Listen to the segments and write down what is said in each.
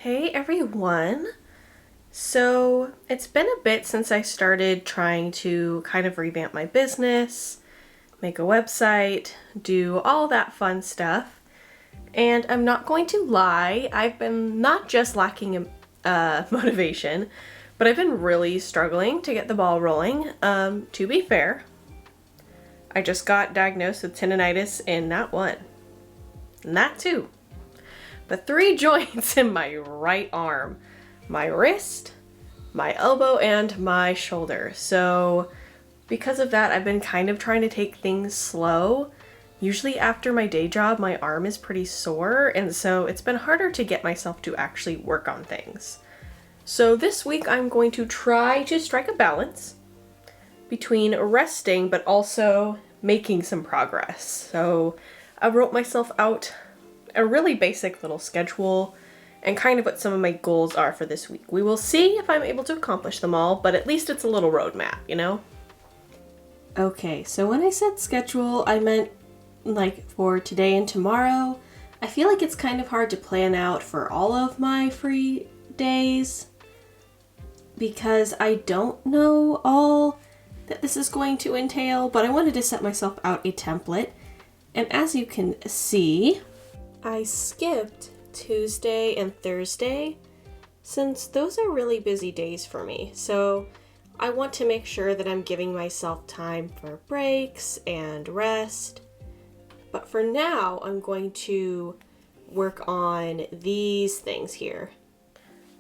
Hey everyone! So it's been a bit since I started trying to kind of revamp my business, make a website, do all that fun stuff. And I'm not going to lie, I've been not just lacking motivation, but I've been really struggling to get the ball rolling. To be fair, I just got diagnosed with tendonitis in not one, not two, but 3 joints in my right arm, my wrist, my elbow, and my shoulder. So because of that, I've been kind of trying to take things slow. Usually after my day job, my arm is pretty sore, and so it's been harder to get myself to actually work on things. So this week I'm going to try to strike a balance between resting but also making some progress. So I wrote myself out a really basic little schedule and kind of what some of my goals are for this week. We will see if I'm able to accomplish them all, but at least it's a little roadmap, you know? Okay, so when I said schedule, I meant like for today and tomorrow. I feel like it's kind of hard to plan out for all of my free days because I don't know all that this is going to entail, but I wanted to set myself out a template. And as you can see, I skipped Tuesday and Thursday since those are really busy days for me. So I want to make sure that I'm giving myself time for breaks and rest. But for now, I'm going to work on these things here.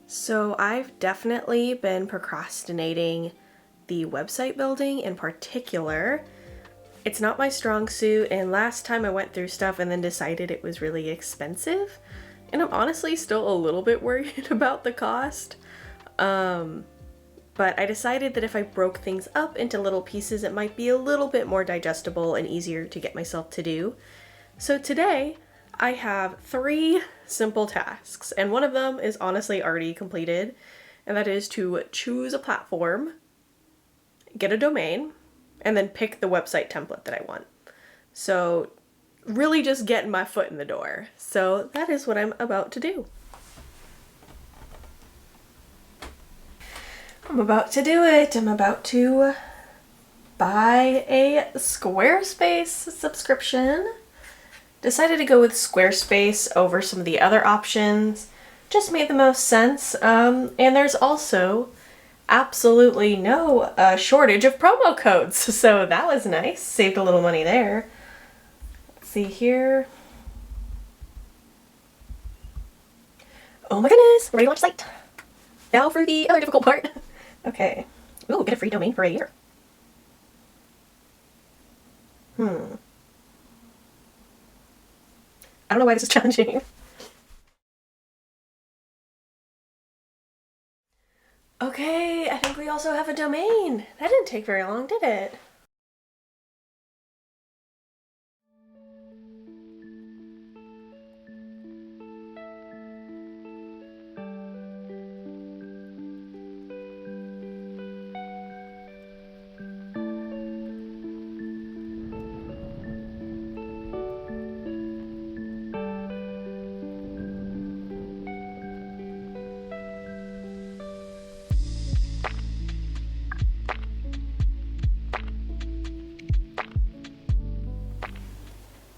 So I've definitely been procrastinating the website building in particular. It's not my strong suit, and last time I went through stuff and then decided it was really expensive, and I'm honestly still a little bit worried about the cost. But I decided that if I broke things up into little pieces, it might be a little bit more digestible and easier to get myself to do. So today, I have 3 simple tasks, and one of them is honestly already completed, and that is to choose a platform, get a domain, and then pick the website template that I want. So really just getting my foot in the door. So that is what I'm about to do. I'm about to do it. I'm about to buy a Squarespace subscription. Decided to go with Squarespace over some of the other options. Just made the most sense. And there's also absolutely no shortage of promo codes, so that was nice. Saved a little money there. Let's see here. Oh my goodness, ready to launch site. Now for the other difficult part. Okay. Ooh, get a free domain for a year. I don't know why this is challenging. Okay, I think we also have a domain. That didn't take very long, did it?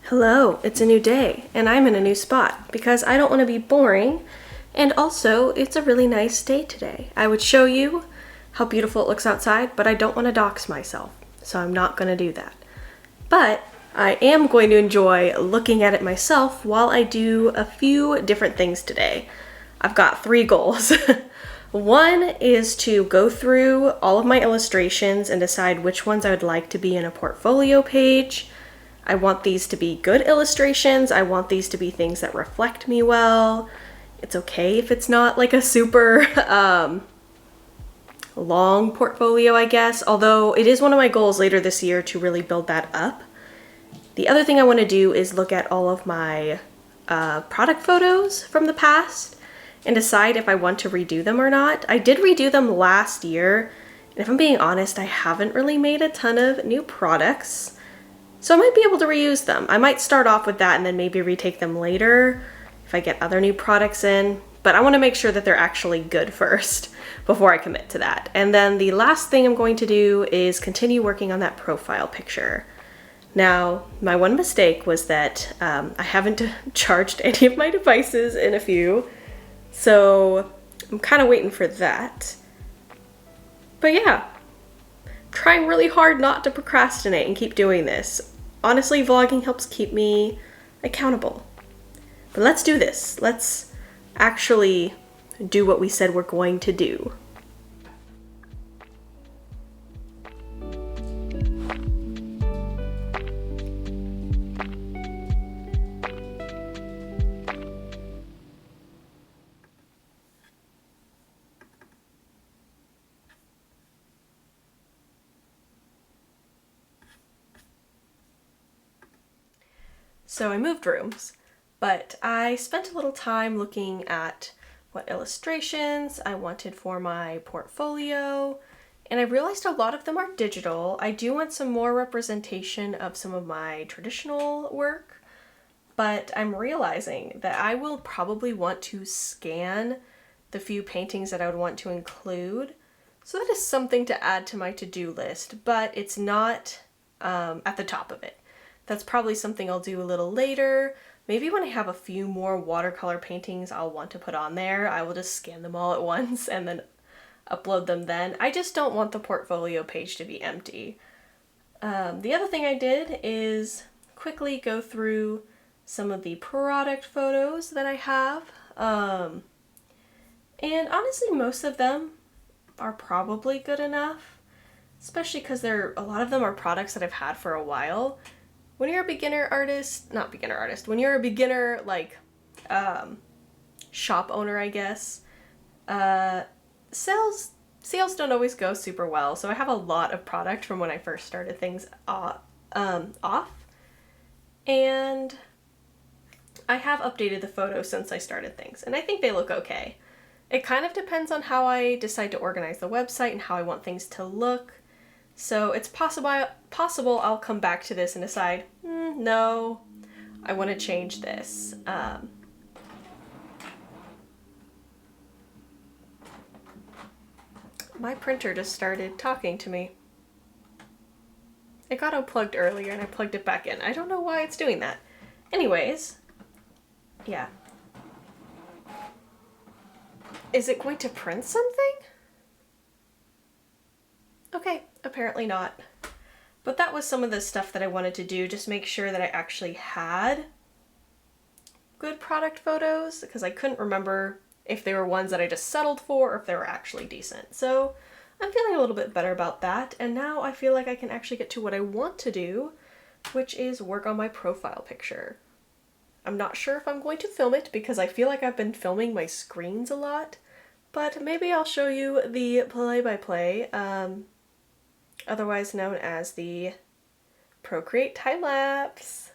Hello, it's a new day, and I'm in a new spot because I don't want to be boring, and also it's a really nice day today. I would show you how beautiful it looks outside, but I don't want to dox myself, so I'm not going to do that. But I am going to enjoy looking at it myself while I do a few different things today. I've got 3 goals. One is to go through all of my illustrations and decide which ones I would like to be in a portfolio page. I want these to be good illustrations. I want these to be things that reflect me well. It's okay if it's not like a super long portfolio, I guess, although it is one of my goals later this year to really build that up. The other thing I want to do is look at all of my product photos from the past and decide if I want to redo them or not. I did redo them last year, and if I'm being honest, I haven't really made a ton of new products. So I might be able to reuse them. I might start off with that and then maybe retake them later if I get other new products in. But I want to make sure that they're actually good first before I commit to that. And then the last thing I'm going to do is continue working on that profile picture. Now, my one mistake was that I haven't charged any of my devices in a few, so I'm kind of waiting for that. But yeah, trying really hard not to procrastinate and keep doing this. Honestly, vlogging helps keep me accountable. But let's do this. Let's actually do what we said we're going to do. So I moved rooms, but I spent a little time looking at what illustrations I wanted for my portfolio, and I realized a lot of them are digital. I do want some more representation of some of my traditional work, but I'm realizing that I will probably want to scan the few paintings that I would want to include. So that is something to add to my to-do list, but it's not at the top of it. That's probably something I'll do a little later. Maybe when I have a few more watercolor paintings I'll want to put on there, I will just scan them all at once and then upload them then. I just don't want the portfolio page to be empty. The other thing I did is quickly go through some of the product photos that I have. And honestly, most of them are probably good enough, especially because a lot of them are products that I've had for a while. When you're a beginner artist, not beginner artist, when you're a beginner, like, shop owner, I guess, sales don't always go super well. So I have a lot of product from when I first started things off. And I have updated the photos since I started things, and I think they look okay. It kind of depends on how I decide to organize the website and how I want things to look. So it's possible I'll come back to this and decide, no, I want to change this. My printer just started talking to me. It got unplugged earlier and I plugged it back in. I don't know why it's doing that. Anyways, yeah. Is it going to print something? Okay, apparently not. But that was some of the stuff that I wanted to do, just make sure that I actually had good product photos, because I couldn't remember if they were ones that I just settled for or if they were actually decent. So I'm feeling a little bit better about that, and now I feel like I can actually get to what I want to do, which is work on my profile picture. I'm not sure if I'm going to film it because I feel like I've been filming my screens a lot, but maybe I'll show you the play-by-play, otherwise known as the Procreate time-lapse.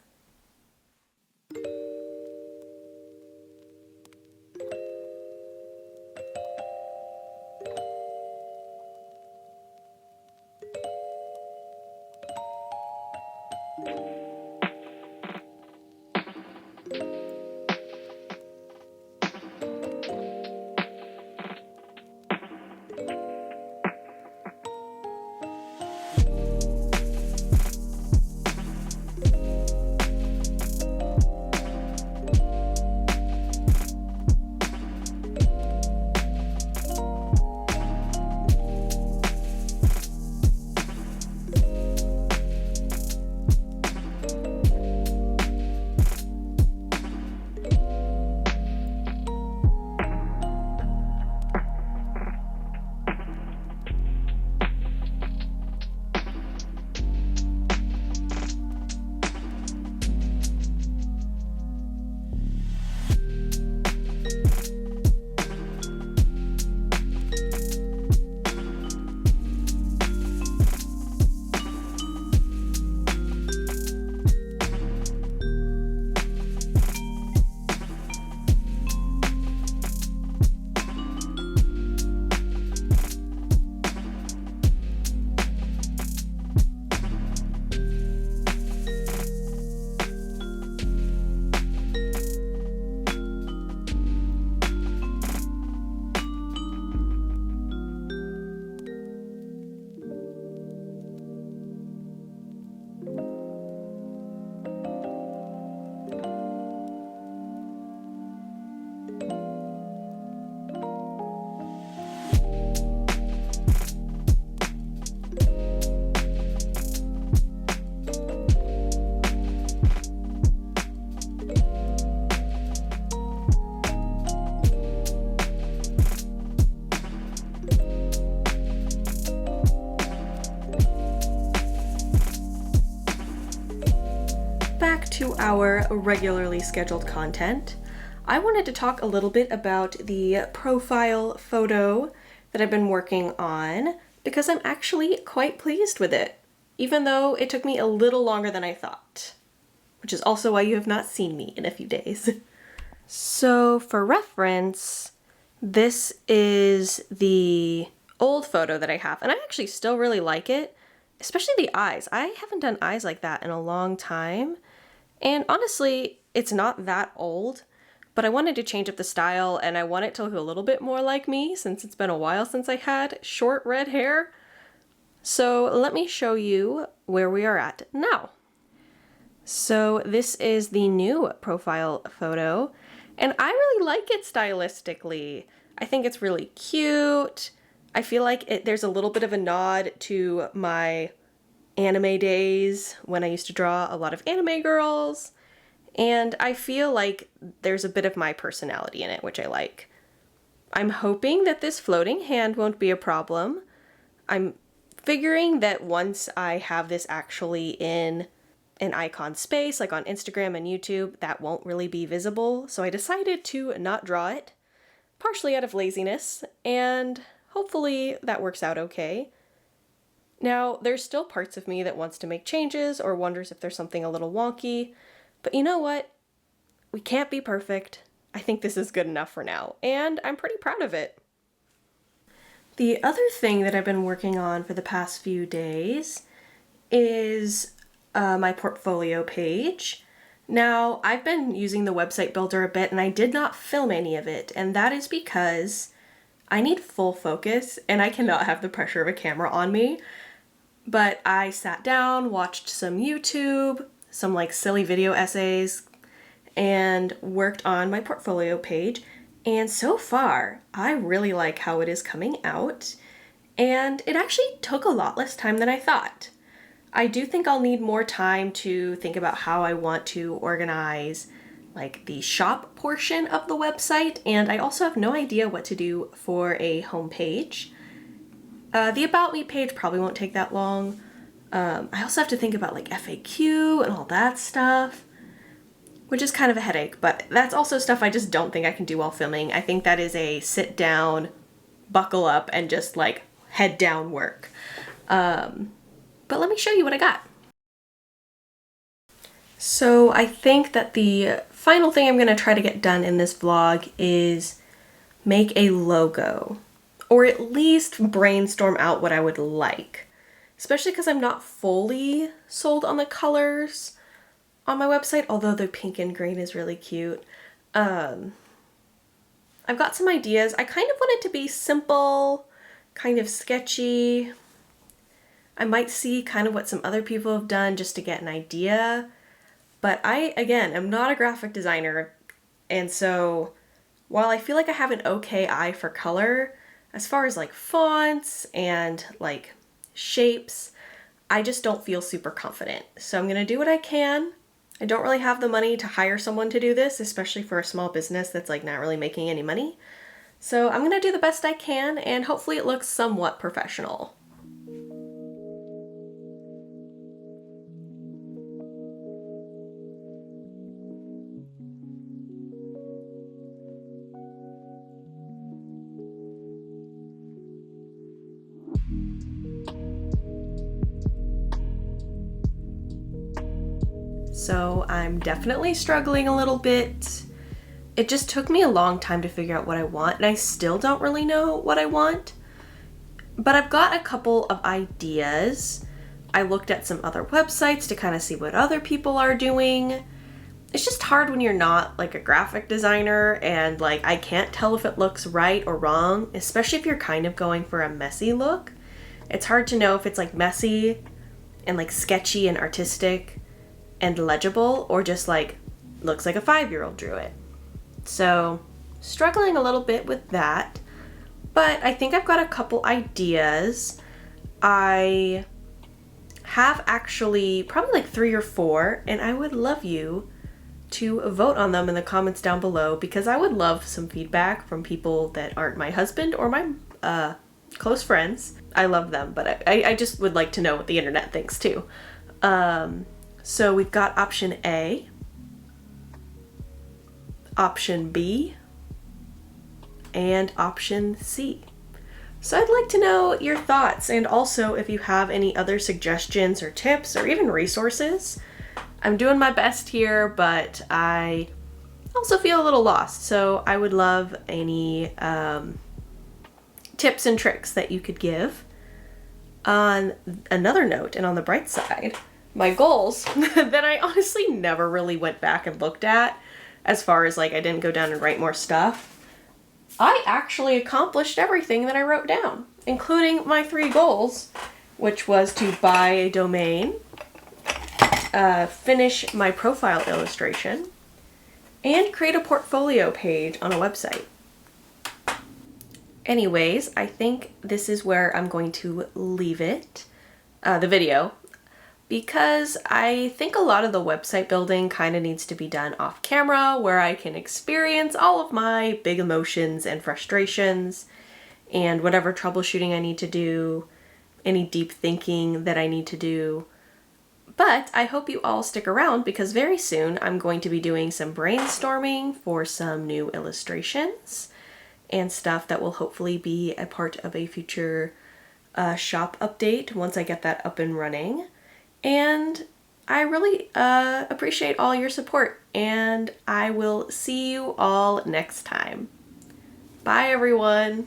our regularly scheduled content. I wanted to talk a little bit about the profile photo that I've been working on because I'm actually quite pleased with it, even though it took me a little longer than I thought, which is also why you have not seen me in a few days. So for reference, this is the old photo that I have, and I actually still really like it, especially the eyes. I haven't done eyes like that in a long time, and honestly, it's not that old, but I wanted to change up the style, and I want it to look a little bit more like me since it's been a while since I had short red hair. So let me show you where we are at now. So this is the new profile photo, and I really like it stylistically. I think it's really cute. I feel like there's a little bit of a nod to my anime days when I used to draw a lot of anime girls, and I feel like there's a bit of my personality in it, which I like. I'm hoping that this floating hand won't be a problem. I'm figuring that once I have this actually in an icon space, like on Instagram and YouTube, that won't really be visible, so I decided to not draw it, partially out of laziness, and hopefully that works out okay. Now, there's still parts of me that wants to make changes or wonders if there's something a little wonky, but you know what? We can't be perfect. I think this is good enough for now, and I'm pretty proud of it. The other thing that I've been working on for the past few days is my portfolio page. Now, I've been using the website builder a bit, and I did not film any of it, and that is because I need full focus, and I cannot have the pressure of a camera on me. But I sat down, watched some YouTube, some like silly video essays, and worked on my portfolio page. And so far, I really like how it is coming out, and it actually took a lot less time than I thought. I do think I'll need more time to think about how I want to organize like the shop portion of the website, and I also have no idea what to do for a homepage. The About Me page probably won't take that long. I also have to think about like FAQ and all that stuff, which is kind of a headache, but that's also stuff I just don't think I can do while filming. I think that is a sit down, buckle up, and just like head down work. But let me show you what I got. So I think that the final thing I'm going to try to get done in this vlog is make a logo, or at least brainstorm out what I would like, especially because I'm not fully sold on the colors on my website, although the pink and green is really cute. I've got some ideas. I kind of want it to be simple, kind of sketchy. I might see kind of what some other people have done just to get an idea. But I, again, am not a graphic designer, and so while I feel like I have an okay eye for color, as far as like fonts and like shapes, I just don't feel super confident. So I'm gonna do what I can. I don't really have the money to hire someone to do this, especially for a small business that's like not really making any money. So I'm gonna do the best I can, and hopefully it looks somewhat professional. So I'm definitely struggling a little bit. It just took me a long time to figure out what I want, and I still don't really know what I want. But I've got a couple of ideas. I looked at some other websites to kind of see what other people are doing. It's just hard when you're not like a graphic designer, and like I can't tell if it looks right or wrong, especially if you're kind of going for a messy look. It's hard to know if it's like messy and like sketchy and artistic and legible, or just like looks like a 5-year-old drew it. So struggling a little bit with that, but I think I've got a couple ideas. I have actually probably like 3 or 4, and I would love you to vote on them in the comments down below, because I would love some feedback from people that aren't my husband or my close friends. I love them, but I just would like to know what the internet thinks too. So we've got option A, option B, and option C. So I'd like to know your thoughts, and also if you have any other suggestions or tips or even resources. I'm doing my best here, but I also feel a little lost, so I would love any tips and tricks that you could give. On another note, and on the bright side, my goals that I honestly never really went back and looked at, as far as like I didn't go down and write more stuff, I actually accomplished everything that I wrote down, including my 3 goals, which was to buy a domain, finish my profile illustration, and create a portfolio page on a website. Anyways, I think this is where I'm going to leave it, the video, because I think a lot of the website building kind of needs to be done off camera, where I can experience all of my big emotions and frustrations and whatever troubleshooting I need to do, any deep thinking that I need to do. But I hope you all stick around, because very soon I'm going to be doing some brainstorming for some new illustrations and stuff that will hopefully be a part of a future shop update once I get that up and running. And I really appreciate all your support, and I will see you all next time. Bye, everyone.